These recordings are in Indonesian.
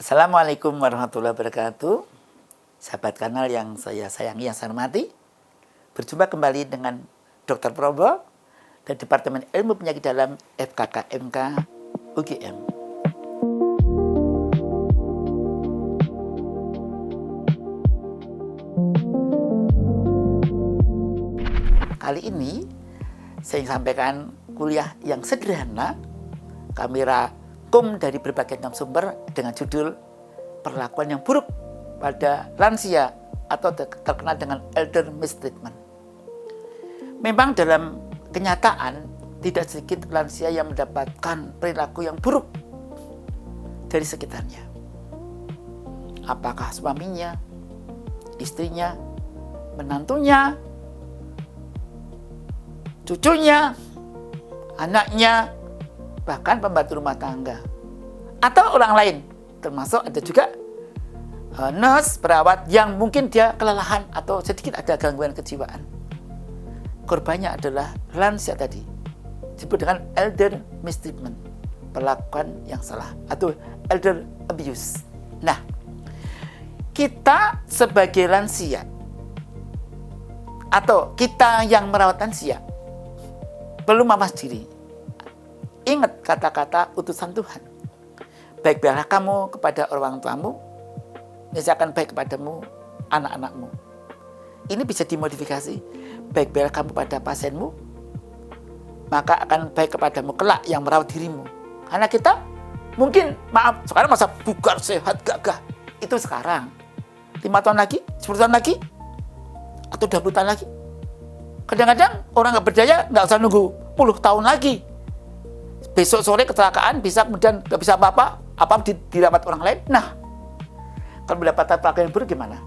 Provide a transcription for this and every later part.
Assalamualaikum warahmatullahi wabarakatuh. Sahabat kanal yang saya sayangi, yang saya hormati. Berjumpa kembali dengan Dr. Probo dan Departemen Ilmu Penyakit Dalam FKKMK UGM. Kali ini saya ingin sampaikan kuliah yang sederhana, kami rangkum dari berbagai sumber dengan judul Perlakuan yang Buruk pada Lansia atau terkenal dengan Elder Mistreatment. Memang dalam kenyataan tidak sedikit lansia yang mendapatkan perilaku yang buruk dari sekitarnya. Apakah suaminya, istrinya, menantunya, cucunya, anaknya, bahkan pembantu rumah tangga, atau orang lain. Termasuk ada juga nurse, perawat yang mungkin dia kelelahan atau sedikit ada gangguan kejiwaan. Korbannya adalah lansia tadi, disebut dengan elder mistreatment, perlakuan yang salah, atau elder abuse. Nah, kita sebagai lansia, atau kita yang merawat lansia, perlu mawas diri. Ingat kata-kata utusan Tuhan. Baik-baiklah kamu kepada orang tuamu, misalkan baik kepadamu anak-anakmu. Ini bisa dimodifikasi. Baik-baiklah kamu pada pasienmu, maka akan baik kepadamu kelak yang merawat dirimu. Karena kita mungkin, maaf, sekarang masa bugar, sehat, gagah. Itu sekarang. 5 tahun lagi, 10 tahun lagi, atau 20 tahun lagi. Kadang-kadang orang nggak berdaya nggak usah nunggu puluh tahun lagi. Besok sore kecelakaan, bisa kemudian nggak bisa apa-apa dirawat orang lain. Nah, kalau mendapatkan perlakuan yang buruk gimana?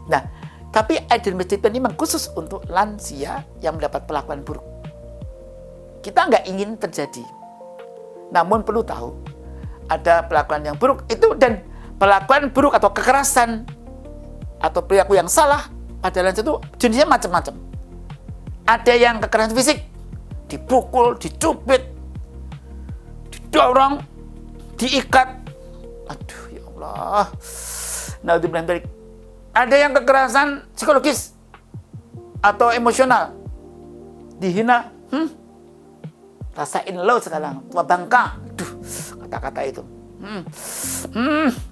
Nah, tapi elder mistreatment ini memang khusus untuk lansia yang mendapat perlakuan buruk. Kita nggak ingin terjadi. Namun perlu tahu, ada perlakuan yang buruk itu, dan perlakuan buruk atau kekerasan atau perilaku yang salah pada lansia itu jenisnya macam-macam. Ada yang kekerasan fisik, dipukul, dicubit, didorong, diikat. Aduh, ya Allah. Naudzubillah. Ada yang kekerasan psikologis atau emosional, dihina, rasain lo sekarang, tua bangka. Aduh, kata-kata itu.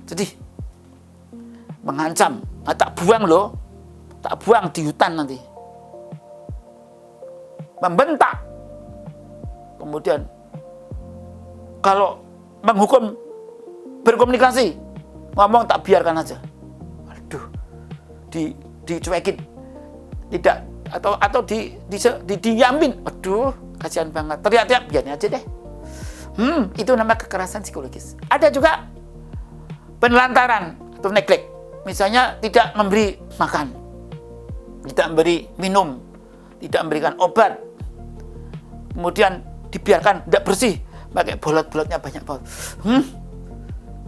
Sedih. Mengancam, tak buang lo, tak buang di hutan nanti. Membentak. Kemudian kalau menghukum berkomunikasi, ngomong tak biarkan aja. Aduh, dicuekin, tidak, atau didiamin. Aduh, kasihan banget. Teriak-teriak, biarin aja deh. Itu nama kekerasan psikologis. Ada juga penelantaran atau neglect. Misalnya tidak memberi makan, tidak memberi minum, tidak memberikan obat, kemudian dibiarkan tidak bersih, pakai bolot-bolotnya banyak banget.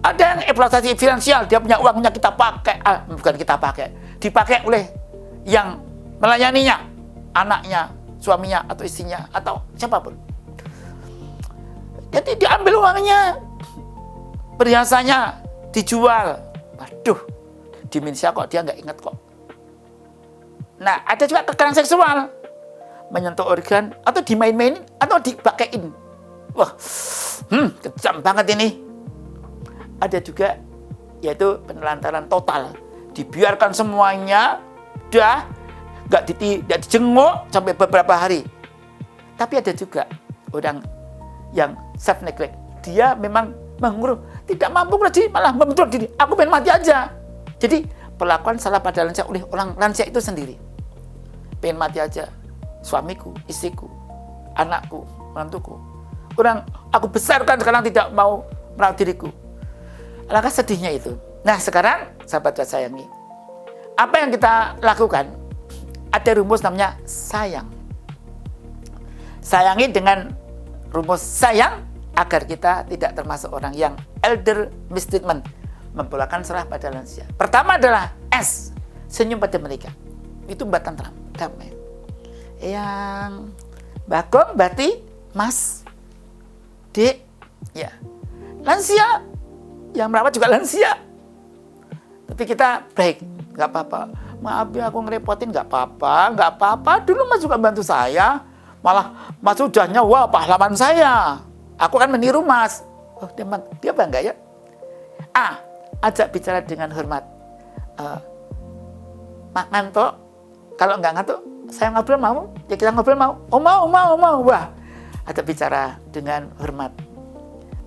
Ada yang eksploitasi finansial, dia punya uangnya kita pakai, bukan kita pakai, dipakai oleh yang melayaninya, anaknya, suaminya, atau istrinya, atau siapapun. Jadi diambil uangnya, perhiasannya dijual. Waduh, demensia kok dia nggak ingat kok. Nah, ada juga kekerasan seksual, menyentuh organ, atau dimain-mainin, atau dipakein. Wah, kejam banget ini. Ada juga, yaitu penelantaran total. Dibiarkan semuanya, nggak dijenguk sampai beberapa hari. Tapi ada juga orang yang self-neglect. Dia memang mengurung, tidak mampu lagi, malah membentur diri. Aku pengen mati aja. Jadi, perlakuan salah pada lansia oleh orang lansia itu sendiri. Pengen mati aja. Suamiku, istriku, anakku, menantuku. Orang aku besarkan sekarang tidak mau merawat diriku. Alangkah sedihnya itu. Nah, sekarang sahabat saya sayangi, apa yang kita lakukan? Ada rumus namanya sayang. Sayangi dengan rumus sayang agar kita tidak termasuk orang yang elder mistreatment, memperlakukan salah pada lansia. Pertama adalah S, senyum pada mereka. Itu mbak tantram, damai. Yang Bagong, Bati, Mas, Dek, ya. Lansia yang merawat juga lansia. Tapi kita baik, nggak apa-apa. Maaf ya aku ngerepotin, nggak apa-apa. Dulu Mas juga bantu saya. Malah Mas udahnya, wah pahlawan saya. Aku kan meniru Mas. Oh dia bangga ya. Ajak bicara dengan hormat. Mak ngantuk? Kalau nggak ngantuk, saya ngobrol mau? Ya kita ngobrol mau? Oh mau. Wah, ajak bicara dengan hormat.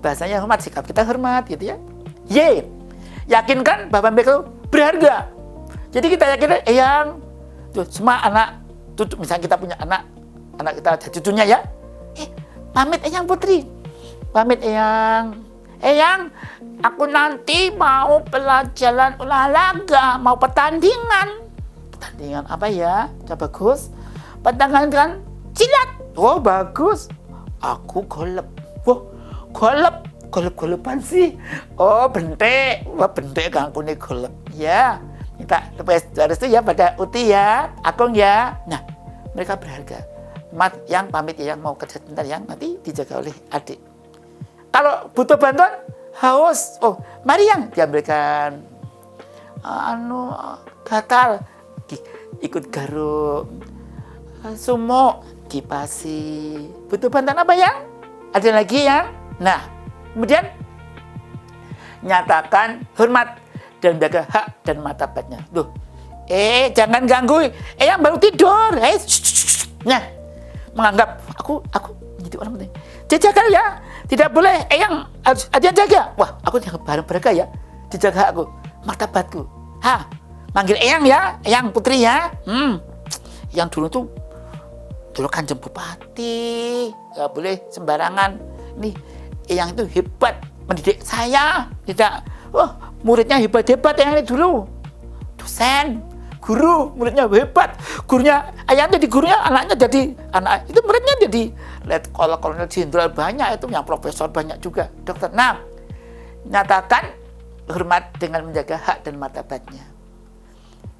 Bahasanya hormat, sikap kita hormat gitu ya. Yakinkan bahwa mereka itu berharga. Jadi kita yakin, Eyang, tuh semua anak, tuh misalnya kita punya anak kita ada cucunya ya. Pamit Eyang Putri, pamit Eyang, aku nanti mau pelajaran olahraga, mau pertandingan apa ya? Coba bagus, pertandingan silat. Oh bagus, aku golep. Wah golep-golepan sih. Oh bentek, wah bentek ganggu nih golep. Ya. Minta restu ya pada Uti ya, Akong ya. Nah, mereka berharga. Yang pamit ya, yang mau kerja sebentar yang nanti dijaga oleh adik. Kalau butuh bantuan, haus. Oh, mari yang diambilkan. Gatal, ikut garuk. Sumo, dipasi. Butuh bantuan apa yang? Ada lagi yang? Nah, kemudian nyatakan hormat dan jaga hak dan martabatnya. Jangan ganggu. Yang baru tidur. Nah, menganggap aku jadi orang penting. Dijaga ya. Tidak boleh. Yang harus ada jaga. Wah, aku jaga bareng mereka ya. Dijaga aku, martabatku. Manggil Eyang ya, Eyang Putri ya. Yang dulu Kanjeng Bupati. Gak boleh sembarangan. Nih, Eyang itu hebat mendidik saya. Tidak. Muridnya hebat-hebat yang ini dulu. Dosen, guru, muridnya hebat. Gurunya, ayahnya jadi gurunya, anaknya jadi anak. Itu muridnya jadi kolonel jenderal banyak, itu yang profesor banyak juga, dokter. Nah, nyatakan hormat dengan menjaga hak dan martabatnya.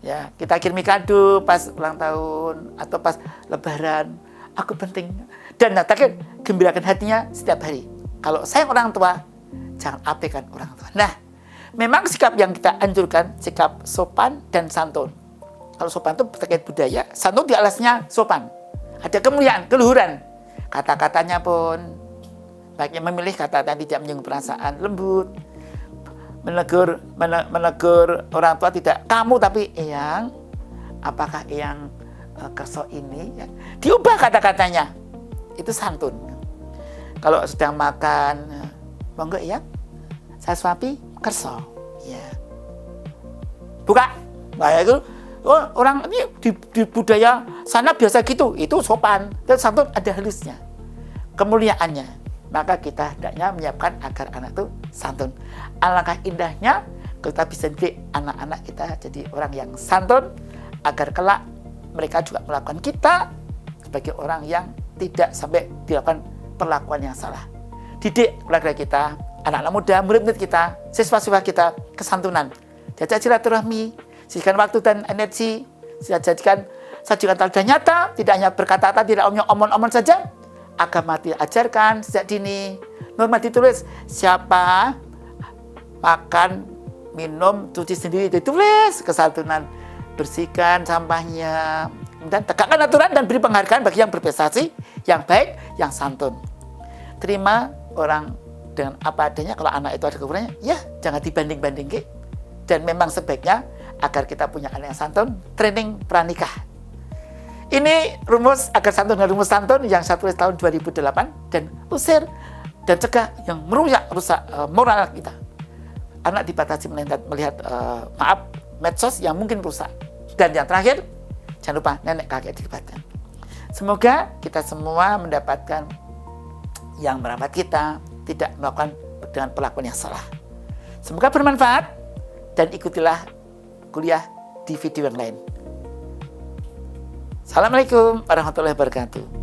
Ya, kita kirimi kado pas ulang tahun atau pas lebaran. Aku penting. Dan nyatakan gembirakan hatinya setiap hari. Kalau sayang orang tua, jangan abaikan orang tua. Nah, memang sikap yang kita anjurkan, sikap sopan dan santun. Kalau sopan itu terkait budaya, santun di alasnya sopan. Ada kemuliaan, keluhuran. Kata-katanya pun, baiknya memilih kata yang tidak menyinggung perasaan, lembut. Menegur orang tua tidak kamu tapi Eyang. Apakah Eyang kerso ini? Ya. Diubah kata-katanya. Itu santun. Kalau sedang makan, monggo Eyang, saya suapi kerso, ya. Buka, nah itu orang ini di budaya sana biasa gitu, itu sopan dan santun ada halusnya, kemuliaannya. Maka kita hendaknya menyiapkan agar anak itu santun. Alangkah indahnya kita bisa didik anak-anak kita jadi orang yang santun, agar kelak mereka juga melakukan kita sebagai orang yang tidak sampai dilakukan perlakuan yang salah. Didik keluarga kita, anak-anak muda, murid-murid kita, siswa-siswa kita, kesantunan. Jajak silaturahmi, sisihkan waktu dan energi, sajikan teladan nyata, tidak hanya berkata-kata, tidak omong-omong saja. Agama diajarkan sejak dini. Norma ditulis, siapa makan, minum, cuci sendiri, ditulis kesantunan. Bersihkan sampahnya. Kemudian tegakkan aturan dan beri penghargaan bagi yang berprestasi, yang baik, yang santun. Terima orang dengan apa adanya. Kalau anak itu ada kekurangannya, ya jangan dibanding-bandingkan. Dan memang sebaiknya agar kita punya anak yang santun, training pranikah. Ini rumus agar santun dan rumus santun yang saya tulis tahun 2008 dan usir dan cegah yang merusak moral kita. Anak dibatasi melihat medsos yang mungkin rusak. Dan yang terakhir, jangan lupa nenek kakek dilibatkan. Semoga kita semua mendapatkan yang merawat kita, tidak melakukan dengan perlakuan yang salah. Semoga bermanfaat dan ikutilah kuliah di video yang lain. Assalamualaikum warahmatullahi wabarakatuh.